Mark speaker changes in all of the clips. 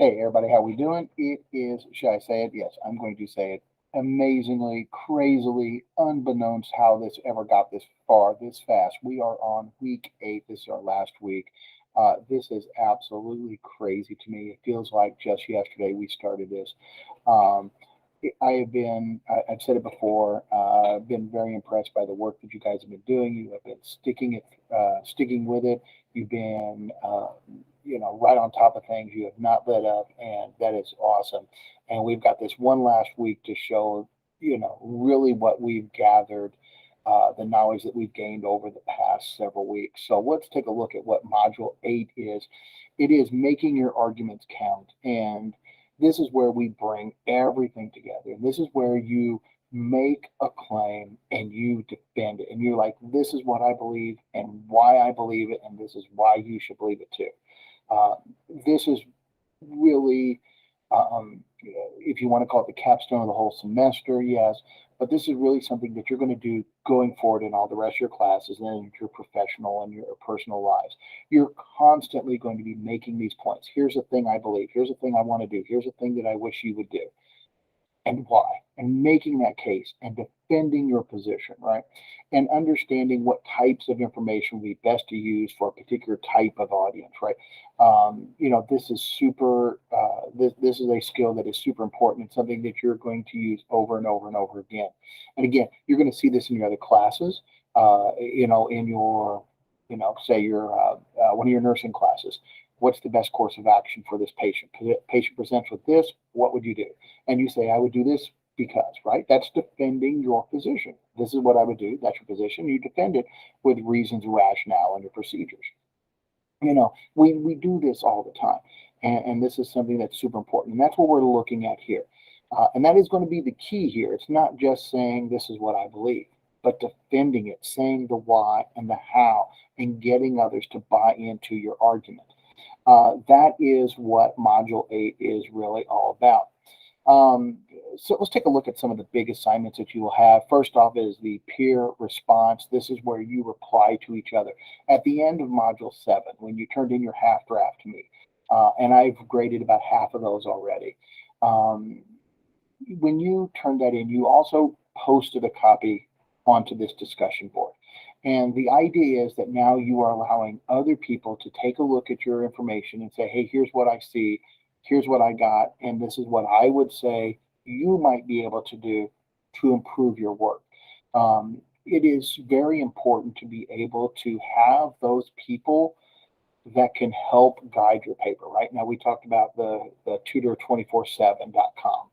Speaker 1: Hey everybody, how we doing? It is, should I say it? Yes, I'm going to say it. Amazingly, crazily, unbeknownst how this ever got this far, this fast. We are on week 8. This is our last week. This is absolutely crazy to me. It feels like just yesterday we started this. Um, I've said it before, been very impressed by the work that you guys have been doing. You have been sticking with it. You've been, right on top of things. You have not let up, and that is awesome. And we've got this one last week to show, really what we've gathered, the knowledge that we've gained over the past several weeks. So let's take a look at what Module 8 is. It is making your arguments count. And this is where we bring everything together. And this is where you make a claim and you defend it. And you're like, this is what I believe and why I believe it. And this is why you should believe it too. Uh, this is really, if you want to call it the capstone of the whole semester, yes, but this is really something that you're going to do going forward in all the rest of your classes and in your professional and your personal lives. You're constantly going to be making these points. Here's a thing I believe. Here's a thing I want to do. Here's a thing that I wish you would do and why, and making that case and defending your position, right? And understanding what types of information would be best to use for a particular type of audience, right? This is super, this is a skill that is super important and something that you're going to use over and over and over again. And again, you're going to see this in your other classes, in your, say your, one of your nursing classes. What's the best course of action for this patient? Patient presents with this, what would you do? And you say, I would do this because, right? That's defending your position. This is what I would do. That's your position. You defend it with reasons, rationale, and your procedures. We do this all the time. And this is something that's super important. And that's what we're looking at here. And that is going to be the key here. It's not just saying this is what I believe, but defending it, saying the why and the how, and getting others to buy into your argument. That is what Module 8 is really all about. So let's take a look at some of the big assignments that you will have. First off is the peer response. This is where you reply to each other. At the end of Module 7, when you turned in your half draft to me, and I've graded about half of those already. When you turned that in, you also posted a copy onto this discussion board. And the idea is that now you are allowing other people to take a look at your information and say, hey, here's what I see, here's what I got, and this is what I would say you might be able to do to improve your work. It is very important to be able to have those people that can help guide your paper. Right now, we talked about the tutor247.com,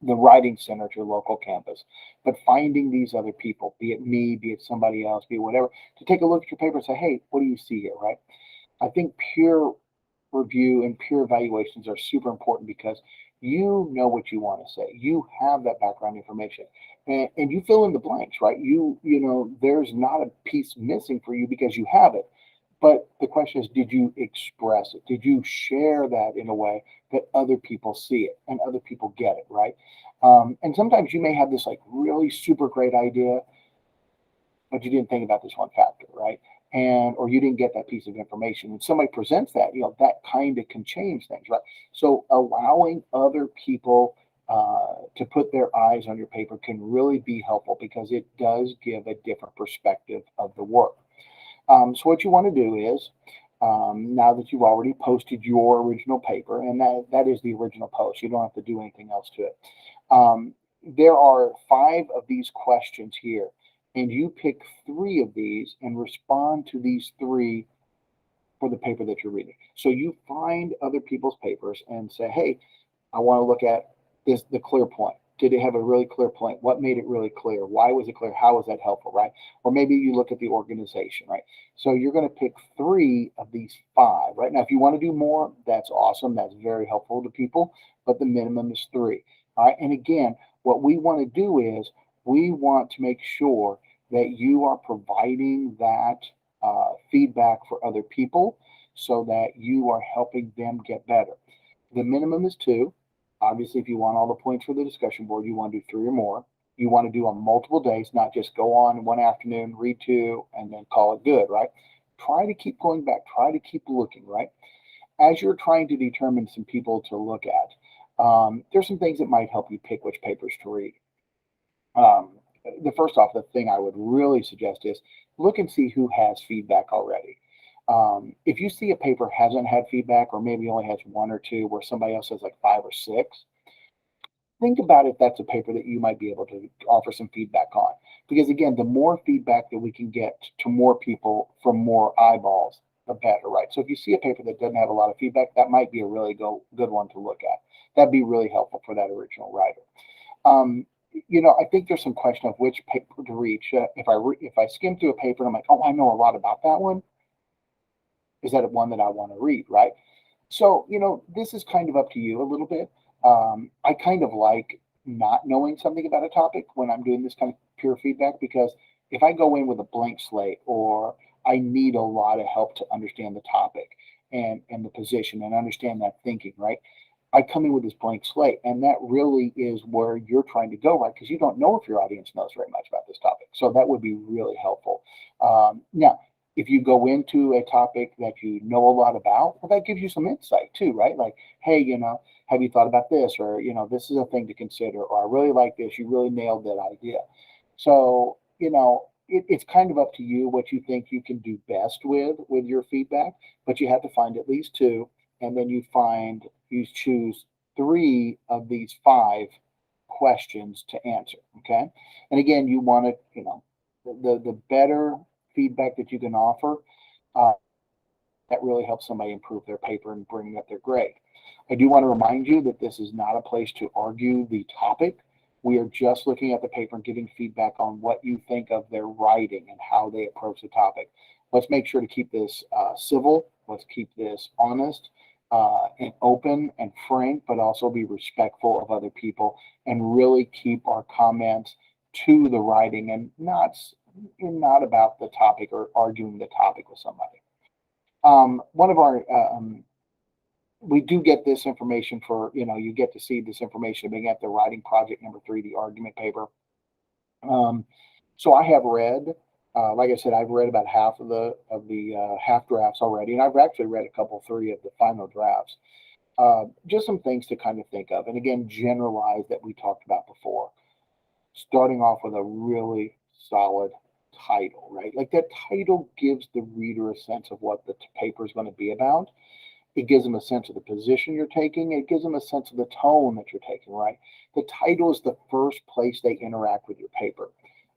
Speaker 1: the writing center at your local campus, but finding these other people, be it me, be it somebody else, be it whatever, to take a look at your paper and say, hey, what do you see here, right? I think peer review and peer evaluations are super important because you know what you want to say. You have that background information, and you fill in the blanks, right? There's not a piece missing for you because you have it. But the question is, did you express it? Did you share that in a way that other people see it and other people get it, right? And sometimes you may have this like really super great idea, but you didn't think about this one factor, right? Or you didn't get that piece of information. And somebody presents that, that kind of can change things, right? So allowing other people to put their eyes on your paper can really be helpful because it does give a different perspective of the work. So what you want to do is, now that you've already posted your original paper, and that is the original post, you don't have to do anything else to it. There are 5 of these questions here, and you pick 3 of these and respond to these 3 for the paper that you're reading. So you find other people's papers and say, hey, I want to look at the clear point. Did it have a really clear point? What made it really clear? Why was it clear? How was that helpful, right? Or maybe you look at the organization, right? So you're going to pick 3 of these 5, right? Now, if you want to do more, that's awesome. That's very helpful to people, but the minimum is 3. All right. And again, what we want to do is we want to make sure that you are providing that feedback for other people so that you are helping them get better. The minimum is 2. Obviously, if you want all the points for the discussion board, you want to do 3 or more. You want to do on multiple days, not just go on one afternoon, read 2, and then call it good, right? Try to keep going back. Try to keep looking, right? as you're trying to determine some people to look at, there's some things that might help you pick which papers to read. Um, the first off, the thing I would really suggest is look and see who has feedback already. If you see a paper hasn't had feedback, or maybe only has one or two, where somebody else has like five or six, think about if that's a paper that you might be able to offer some feedback on. Because again, the more feedback that we can get to more people from more eyeballs, the better, right? So if you see a paper that doesn't have a lot of feedback, that might be a really good one to look at. That'd be really helpful for that original writer. Um, I think there's some question of which paper to read. If I skim through a paper and I'm like, oh, I know a lot about that one, is that one that I want to read, right? So, this is kind of up to you a little bit. I kind of like not knowing something about a topic when I'm doing this kind of peer feedback, because if I go in with a blank slate, or I need a lot of help to understand the topic and the position and understand that thinking, right? I come in with this blank slate, and that really is where you're trying to go, right? Because you don't know if your audience knows very much about this topic. So that would be really helpful. Now, if you go into a topic that you know a lot about, well, that gives you some insight too, right? Like, hey, have you thought about this? Or, this is a thing to consider, or I really like this. You really nailed that idea. So, it's kind of up to you what you think you can do best with your feedback, but you have to find at least two, and then you choose three of these five questions to answer. Okay. And again, you want to, the better feedback that you can offer, uh, that really helps somebody improve their paper and bring up their grade. I do want to remind you that this is not a place to argue the topic. We are just looking at the paper and giving feedback on what you think of their writing and how they approach the topic. Let's make sure to keep this civil. Let's keep this honest and open and frank, but also be respectful of other people, and really keep our comments to the writing, and not about the topic or arguing the topic with somebody. One of our We do get this information for, you get to see this information being at the writing project number 3, the argument paper. So I have read, like I said, I've read about half of the half drafts already, and I've actually read a couple, 3 of the final drafts. Just some things to kind of think of, and again, generalize that we talked about before. Starting off with a really solid title, right? Like that title gives the reader a sense of what the paper is going to be about. It gives them a sense of the position you're taking. It gives them a sense of the tone that you're taking, right? The title is the first place they interact with your paper.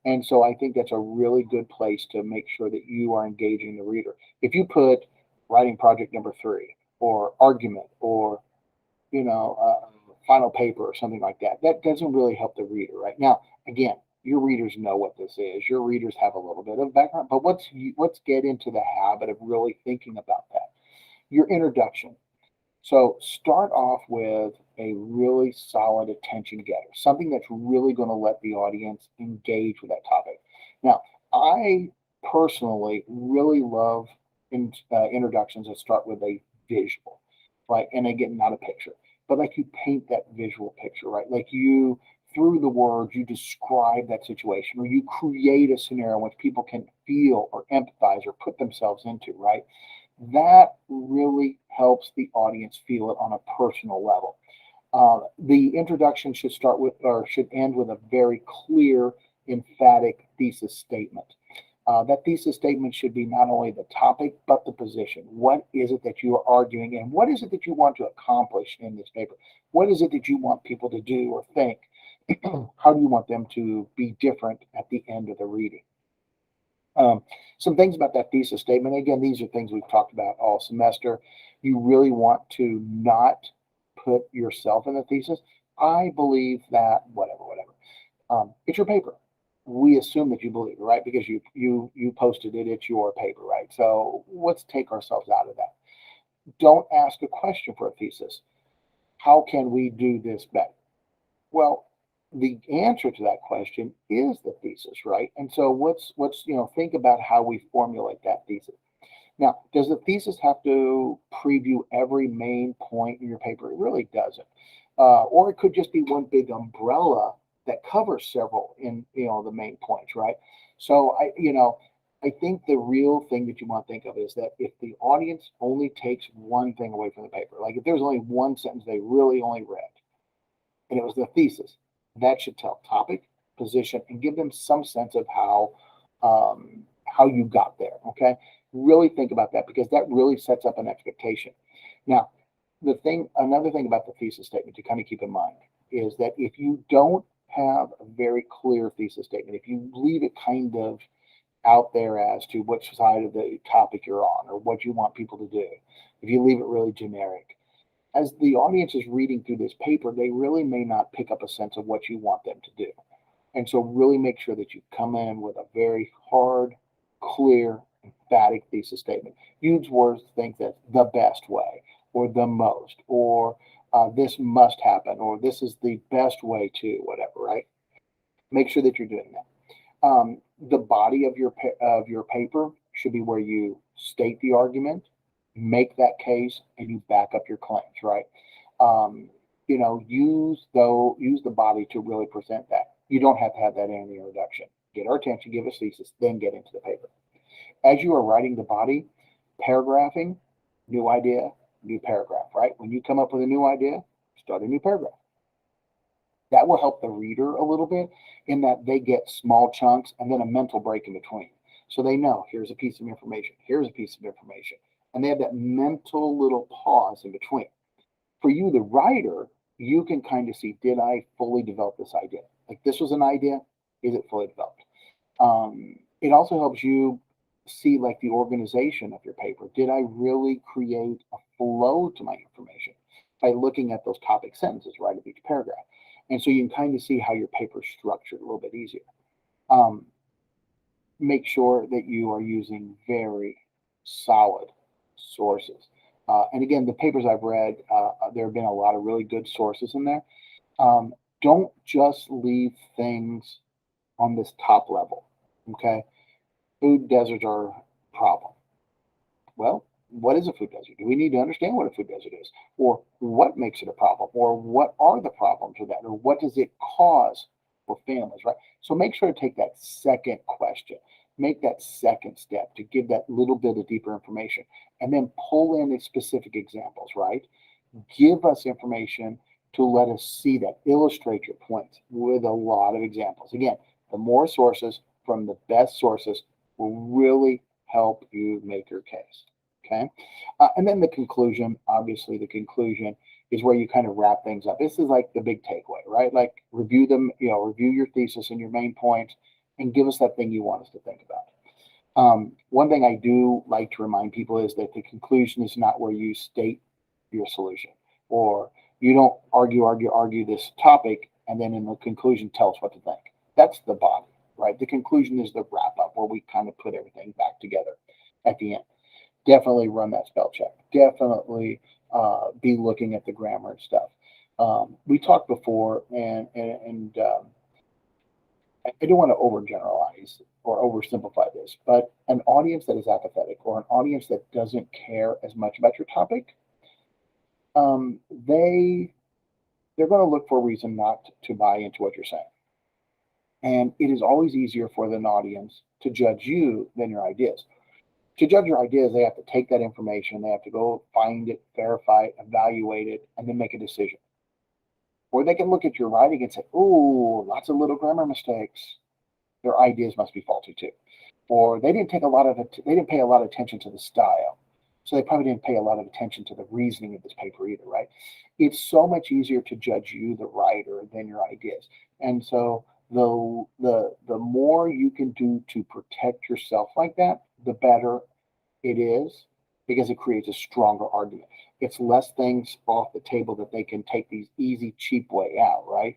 Speaker 1: And so I think that's a really good place to make sure that you are engaging the reader. If you put writing project number 3, or argument, or, final paper or something like that, that doesn't really help the reader, right? Now, again, your readers know what this is. Your readers have a little bit of background, but let's get into the habit of really thinking about that. Your introduction. So start off with a really solid attention getter, something that's really going to let the audience engage with that topic. Now, I personally really love introductions that start with a visual, right? And again, not a picture, but like you paint that visual picture, right? Like you, through the words, you describe that situation, or you create a scenario in which people can feel or empathize or put themselves into, right? That really helps the audience feel it on a personal level. The introduction should start with, or should end with, a very clear, emphatic thesis statement. That thesis statement should be not only the topic, but the position. What is it that you are arguing, and what is it that you want to accomplish in this paper? What is it that you want people to do or think? How do you want them to be different at the end of the reading? Some things about that thesis statement. Again, these are things we've talked about all semester. You really want to not put yourself in the thesis. I believe that whatever. It's your paper. We assume that you believe it, right? Because you posted it. It's your paper, right? So let's take ourselves out of that. Don't ask a question for a thesis. How can we do this better? Well, the answer to that question is the thesis, right? And so let's think about how we formulate that thesis. Now, does the thesis have to preview every main point in your paper? It really doesn't. Or it could just be one big umbrella that covers several in the main points, right? So I think the real thing that you want to think of is that if the audience only takes one thing away from the paper, like if there's only one sentence they really only read, and it was the thesis, that should tell topic, position, and give them some sense of how you got there. Okay, really think about that because that really sets up an expectation. Now, another thing about the thesis statement to kind of keep in mind is that if you don't have a very clear thesis statement, if you leave it kind of out there as to which side of the topic you're on or what you want people to do, if you leave it really generic, as the audience is reading through this paper, they really may not pick up a sense of what you want them to do. And so, really make sure that you come in with a very hard, clear, emphatic thesis statement. Use words, think that the best way, or the most, or this must happen, or this is the best way to, whatever, right? Make sure that you're doing that. The body of your paper should be where you state the argument, make that case, and you back up your claims. Right? Um, use the body to really present that. You don't have to have that in the introduction. Get our attention, give us thesis, then get into the paper. As you are writing the body, paragraphing, new idea, new paragraph. Right? When you come up with a new idea, start a new paragraph. That will help the reader a little bit in that they get small chunks and then a mental break in between. So they know here's a piece of information, here's a piece of information. And they have that mental little pause in between. For you, the writer, you can kind of see, did I fully develop this idea? Like this was an idea, is it fully developed? It also helps you see like the organization of your paper. Did I really create a flow to my information by looking at those topic sentences right of each paragraph? And so you can kind of see how your paper is structured a little bit easier. Um, Make sure that you are using very solid sources. And again, the papers I've read, there have been a lot of really good sources in there. Um, don't just leave things on this top level. Okay, food deserts are a problem. Well, what is a food desert? Do we need to understand what a food desert is? Or what makes it a problem? Or what are the problems with that? Or what does it cause for families, right? So make sure to take that second question, make that second step to give that little bit of deeper information, and then pull in the specific examples, right? Give us information to let us see that, illustrate your points with a lot of examples. Again, the more sources from the best sources will really help you make your case. Okay. And then the conclusion, obviously, the conclusion is where you kind of wrap things up. This is like the big takeaway, right? Like review them, review your thesis and your main points and give us that thing you want us to think about. One thing I do like to remind people is that the conclusion is not where you state your solution or you don't argue this topic and then in the conclusion tell us what to think. That's the body, right? The conclusion is the wrap up where we kind of put everything back together at the end. Definitely run that spell check. Definitely be looking at the grammar and stuff. We talked before, and I don't want to overgeneralize or oversimplify this, but an audience that is apathetic or an audience that doesn't care as much about your topic, um, they they're going to look for a reason not to buy into what you're saying. And it is always easier for an audience to judge you than your ideas. To judge your ideas, they have to take that information, they have to go find it, verify it, evaluate it, and then make a decision. Or they can look at your writing and say, "Oh, lots of little grammar mistakes. Their ideas must be faulty too." Or they didn't take a lot of it, they didn't pay a lot of attention to the style. So they probably didn't pay a lot of attention to the reasoning of this paper either, right? It's so much easier to judge you, the writer, than your ideas. And so the more you can do to protect yourself like that, the better it is because it creates a stronger argument. It's less things off the table that they can take these easy, cheap way out, right?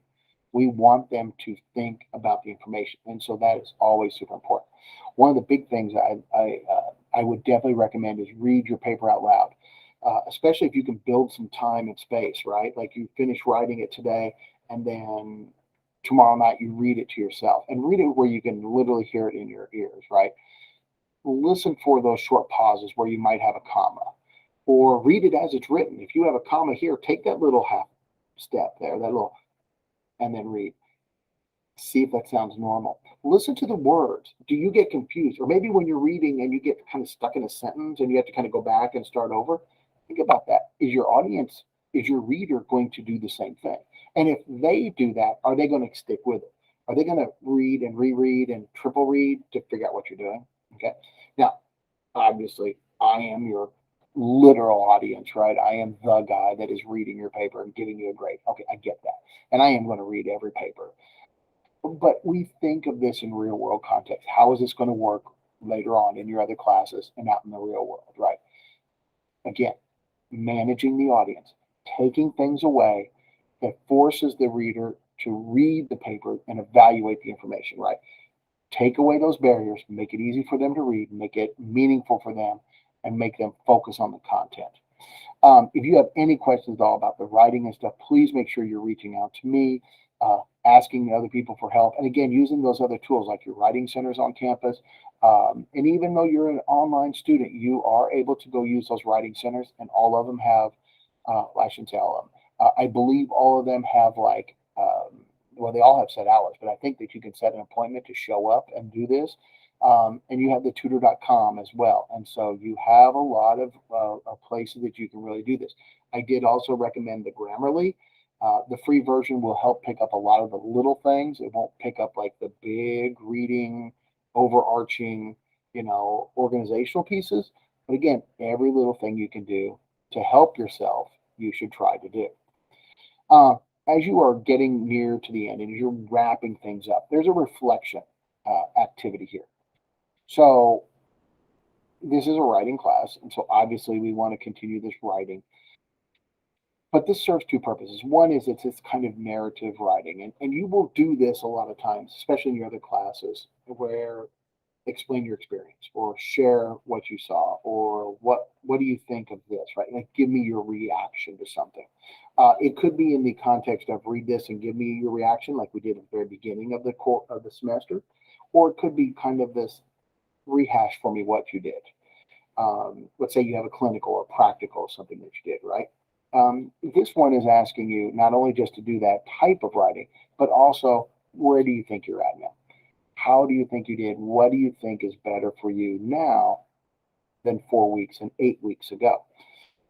Speaker 1: We want them to think about the information. And so that is always super important. One of the big things I would definitely recommend is read your paper out loud, especially if you can build some time and space, right? Like you finish writing it today and then tomorrow night you read it to yourself and read it where you can literally hear it in your ears, right? Listen for those short pauses where you might have a comma or read it as it's written. If you have a comma here, take that little half step there, that little, and then read. See if that sounds normal. Listen to the words. Do you get confused? Or maybe when you're reading and you get kind of stuck in a sentence and you have to kind of go back and start over. Think about that. Is your audience, is your reader going to do the same thing? And if they do that, are they going to stick with it? Are they going to read and reread and triple read to figure out what you're doing? Okay. Now, obviously, I am your literal audience, right? I am the guy that is reading your paper and giving you a grade. Okay, I get that. And I am going to read every paper. But we think of this in real world context. How is this going to work later on in your other classes and out in the real world, right? Again, managing the audience, taking things away that forces the reader to read the paper and evaluate the information, right? Take away those barriers, make it easy for them to read, make it meaningful for them, and make them focus on the content. If you have any questions at all about the writing and stuff, please make sure you're reaching out to me, asking other people for help. And again, using those other tools like your writing centers on campus. And even though you're an online student, you are able to go use those writing centers, and all of them have, well, I shouldn't say all of them. I believe all of them have like, well, they all have set hours, but I think that you can set an appointment to show up and do this. And you have the tutor.com as well. And so you have a lot of places that you can really do this. I did also recommend the Grammarly. The free version will help pick up a lot of the little things. It won't pick up like the big reading, overarching, organizational pieces. But again, every little thing you can do to help yourself, you should try to do. Uh, as you are getting near to the end and you're wrapping things up, there's a reflection activity here. So this is a writing class, and so obviously we want to continue this writing. But this serves two purposes. One is it's this kind of narrative writing, and you will do this a lot of times, especially in your other classes, where explain your experience or share what you saw or what do you think of this, right? Like give me your reaction to something. It could be in the context of read this and give me your reaction, like we did at the very beginning of the semester, or it could be kind of this rehash for me what you did. Let's say you have a clinical or practical, something that you did, right? This one is asking you not only just to do that type of writing, but also where do you think you're at now? How do you think you did? What do you think is better for you now than 4 weeks and 8 weeks ago?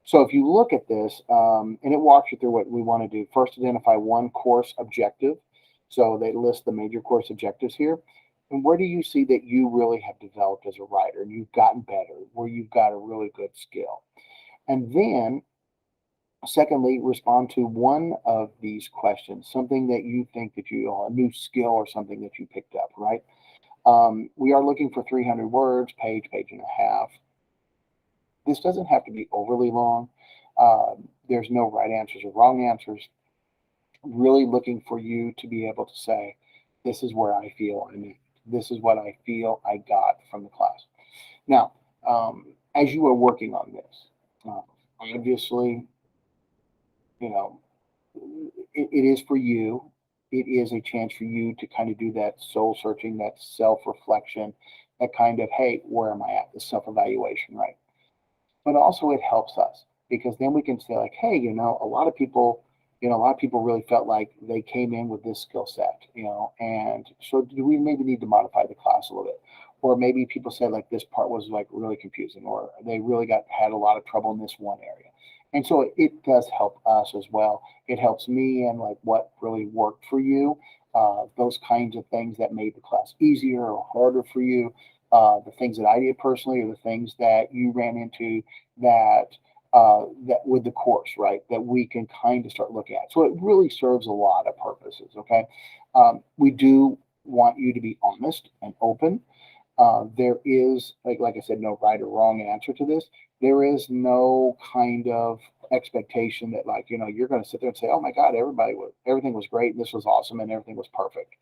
Speaker 1: So if you look at this, and it walks you through what we want to do, first identify one course objective. So they list the major course objectives here. And where do you see that you really have developed as a writer and you've gotten better, where you've got a really good skill? And then, secondly, respond to one of these questions, something that you think that you are a new skill or something that you picked up, right? We are looking for 300 words, page and a half. This doesn't have to be overly long. There's no right answers or wrong answers. Really looking for you to be able to say, this is where I feel I'm at. This is what I feel I got from the class. Now, as you are working on this, obviously, you know, it is for you. It is a chance for you to kind of do that soul searching, that self reflection, that kind of, hey, where am I at? The self evaluation, right? But also it helps us because then we can say like, hey, a lot of people really felt like they came in with this skill set, and so do we maybe need to modify the class a little bit? Or maybe people said like this part was like really confusing, or they really had a lot of trouble in this one area. And so it does help us as well. It helps me and like what really worked for you, those kinds of things that made the class easier or harder for you, the things that I did personally, or the things that you ran into that that with the course, right? That we can kind of start looking at. So it really serves a lot of purposes. Okay, we do want you to be honest and open. There is, like I said, no right or wrong answer to this. There is no kind of expectation that you're going to sit there and say, "Oh my God, everything was great, and this was awesome, and everything was perfect."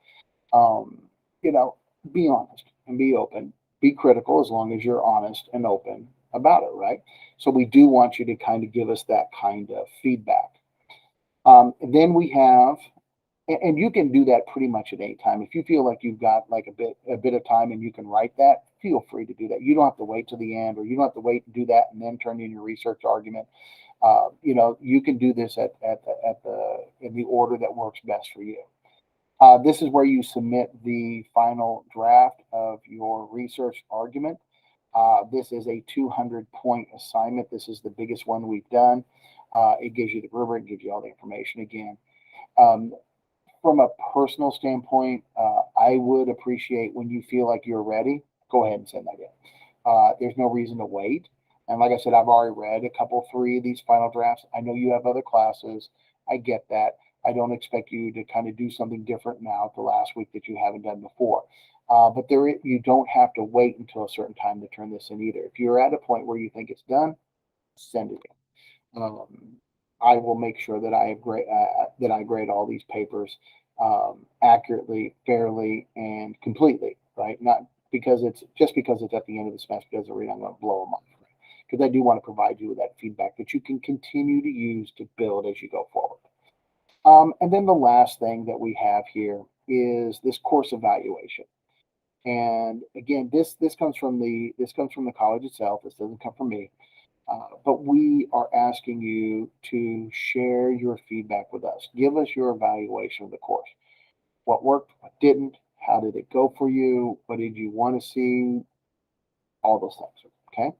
Speaker 1: Um, you know, be honest and be open. Be critical as long as you're honest and open about it, right? So we do want you to kind of give us that kind of feedback. Then we have, and you can do that pretty much at any time. If you feel like you've got like a bit of time and you can write that, feel free to do that. You don't have to wait till the end, or you don't have to wait and do that and then turn in your research argument. You can do this at the in the order that works best for you. This is where you submit the final draft of your research argument. This is a 200-point assignment. This is the biggest one we've done. It gives you the rubric, gives you all the information again. Um, from a personal standpoint, I would appreciate when you feel like you're ready, go ahead and send that in. There's no reason to wait. And like I said, I've already read a couple, three of these final drafts. I know you have other classes. I get that. I don't expect you to kind of do something different now the last week that you haven't done before. But you don't have to wait until a certain time to turn this in either. If you're at a point where you think it's done, send it in. I will make sure that I grade all these papers accurately, fairly, and completely. Right? Not because it's just because it's at the end of the semester doesn't mean I'm going to blow them off. Because I do want to provide you with that feedback that you can continue to use to build as you go forward. And then the last thing that we have here is this course evaluation. And again, this comes from the college itself. This doesn't come from me. But we are asking you to share your feedback with us. Give us your evaluation of the course. What worked, what didn't, how did it go for you? What did you want to see? All those things. Okay.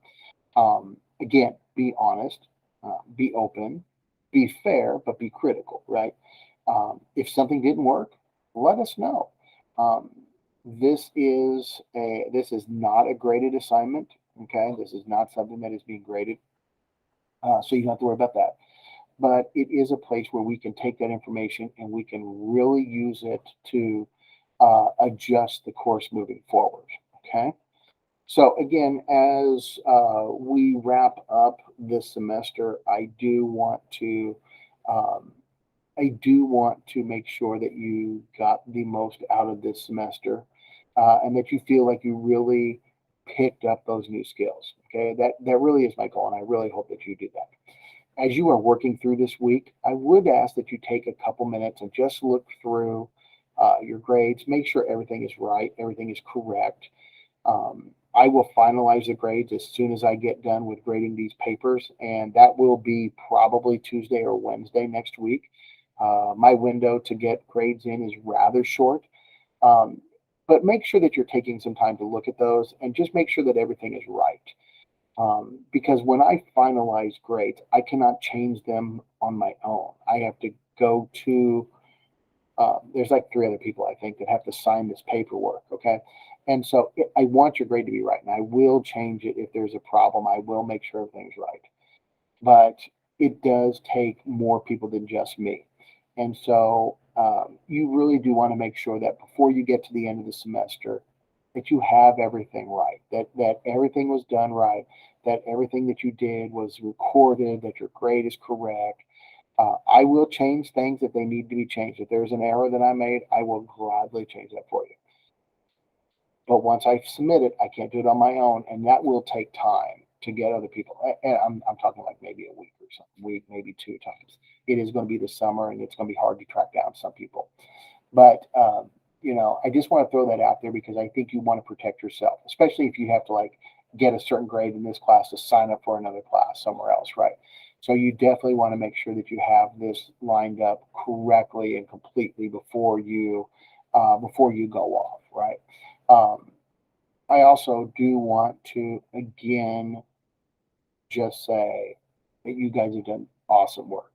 Speaker 1: Again, be honest, be open, be fair, but be critical, right? If something didn't work, let us know. Um, this is not a graded assignment. Okay, this is not something that is being graded, so you don't have to worry about that. But it is a place where we can take that information and we can really use it to adjust the course moving forward. Okay. So again, as we wrap up this semester, um, I do want to make sure that you got the most out of this semester, and that you feel like you really picked up those new skills. Okay, that really is my goal, and I really hope that you do that. As you are working through this week, I would ask that you take a couple minutes and just look through your grades, make sure everything is right, everything is correct. I will finalize the grades as soon as I get done with grading these papers, and that will be probably Tuesday or Wednesday next week. My window to get grades in is rather short, um, but make sure that you're taking some time to look at those and just make sure that everything is right. Because when I finalize grades, I cannot change them on my own. I have to go to there's like three other people I think that have to sign this paperwork. Okay. And so I want your grade to be right. And I will change it if there's a problem. I will make sure everything's right. But it does take more people than just me. And so you really do want to make sure that before you get to the end of the semester, that you have everything right, that everything was done right, that everything that you did was recorded, that your grade is correct. I will change things if they need to be changed. If there's an error that I made, I will gladly change that for you. But once I submit it, I can't do it on my own, and that will take time to get other people. And I'm talking like maybe a week or something, week, maybe two times. It is going to be the summer, and it's going to be hard to track down some people. But I just want to throw that out there because I think you want to protect yourself, especially if you have to like get a certain grade in this class to sign up for another class somewhere else, right? So you definitely want to make sure that you have this lined up correctly and completely before you go off, right? Um, I also do want to again just say that you guys have done awesome work.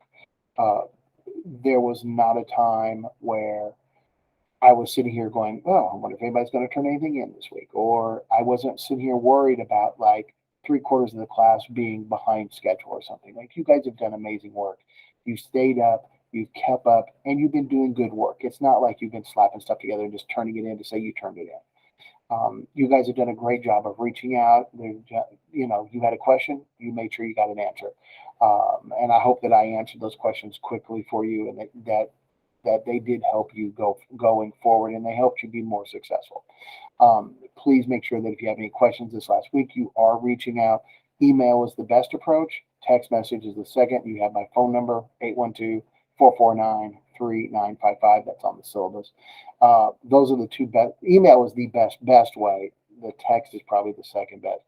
Speaker 1: Uh, there was not a time where I was sitting here going, "Oh, I wonder if anybody's going to turn anything in this week," or I wasn't sitting here worried about like three-quarters of the class being behind schedule or something. Like you guys have done amazing work. You stayed up, you've kept up, and you've been doing good work. It's not like you've been slapping stuff together and just turning it in to say you turned it in. You guys have done a great job of reaching out. You had a question, you made sure you got an answer, and I hope that I answered those questions quickly for you, and that they did help you going forward, and they helped you be more successful. Please make sure that if you have any questions this last week, you are reaching out. Email is the best approach. Text message is the second. You have my phone number, 812-449-3955. That's on the syllabus. Those are the two best. Email is the best way. The text is probably the second best.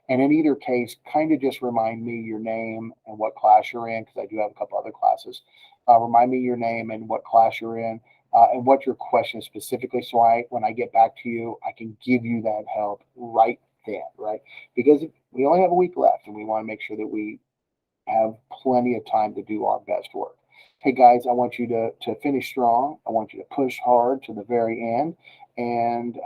Speaker 1: And in either case, kind of just remind me your name and what class you're in, because I do have a couple other classes. Remind me your name and what class you're in. and what your question is specifically. So when I get back to you, I can give you that help right then, right? Because we only have a week left and we want to make sure that we have plenty of time to do our best work. Hey guys, I want you to finish strong. I want you to push hard to the very end. And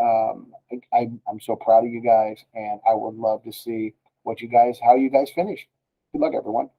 Speaker 1: I'm so proud of you guys. And I would love to see how you guys finish. Good luck, everyone.